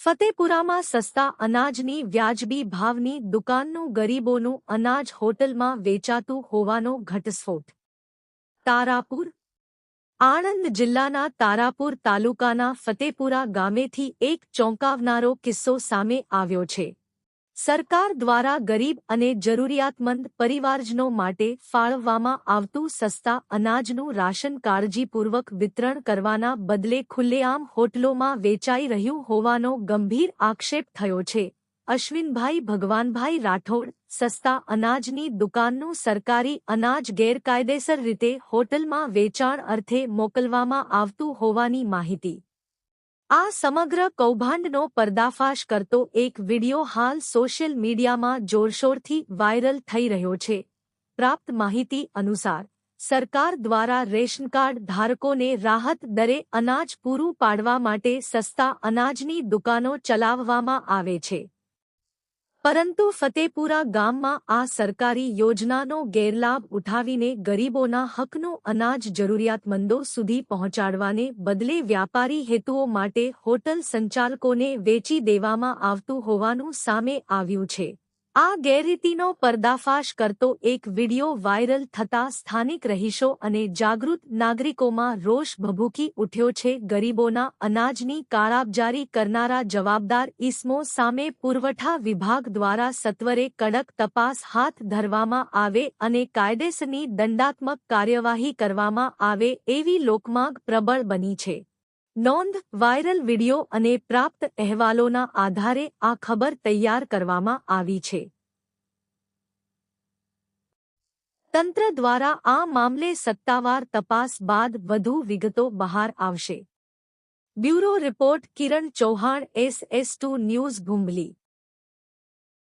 ફતેપુરામાં સસ્તા અનાજની વ્યાજબી ભાવની દુકાનનું ગરીબોનું અનાજ હોટલમાં વેચાતું હોવાનો ઘટસ્ફોટ। તારાપુર આણંદ જિલ્લાના તારાપુર તાલુકાના ફતેપુરા ગામેથી એક ચોંકાવનારો કિસ્સો સામે આવ્યો છે। સરકાર દ્વારા ગરીબ અને જરૂરિયાતમંદ પરિવારજનો માટે ફાળવવામાં આવતું સસ્તા અનાજનું રાશન કાળજીપૂર્વક વિતરણ કરવાના બદલે ખુલ્લેઆમ હોટલોમાં વેચાઈ રહ્યું હોવાનો ગંભીર આક્ષેપ થયો છે। અશ્વિનભાઈ ભગવાનભાઈ રાઠોડ સસ્તા અનાજની દુકાનનું સરકારી અનાજ ગેરકાયદેસર રીતે હોટલમાં વેચાણ અર્થે મોકલવામાં આવતું હોવાની માહિતી। આ સમગ્ર કૌભાંડનો પર્દાફાશ કરતો એક વિડિયો હાલ સોશિયલ મીડિયામાં જોરશોરથી વાયરલ થઈ રહ્યો છે। પ્રાપ્ત માહિતી અનુસાર સરકાર દ્વારા રેશનકાર્ડ ધારકોને રાહત દરે અનાજ પૂરું પાડવા માટે સસ્તા અનાજની દુકાનો ચલાવવામાં આવે છે, પરંતુ ફતેપુરા ગામમાં આ સરકારી યોજનાનો ગેરલાભ ઉઠાવીને ગરીબોના હકનું અનાજ જરૂરિયાતમંદો સુધી પહોંચાડવાને બદલે વ્યાપારી હેતુઓ માટે હોટલ સંચાલકોને વેચી દેવામાં આવતું હોવાનું સામે આવ્યું છે। આ ગેરરીતિનો પર્દાફાશ કરતો એક વિડિયો વાયરલ થતાં સ્થાનિક રહીશો અને જાગૃત નાગરિકોમાં રોષ ભભૂકી ઉઠ્યો છે। ગરીબોના અનાજની કાળાબજારી કરનારા જવાબદાર ઇસમો સામે પુરવઠા વિભાગ દ્વારા સત્વરે કડક તપાસ હાથ ધરવામાં આવે અને કાયદેસરની દંડાત્મક કાર્યવાહી કરવામાં આવે એવી લોકમાંગ પ્રબળ બની છે। નોંધ: વાયરલ વિડિયો અને પ્રાપ્ત અહેવાલોના આધારે આ ખબર તૈયાર કરવામાં આવી છે। તંત્ર દ્વારા આ મામલે સત્તાવાર તપાસ બાદ વધુ વિગતો બહાર આવશે। બ્યુરો રિપોર્ટ કિરણ ચૌહાણ, SS2 ન્યૂઝ, ભુંબલી।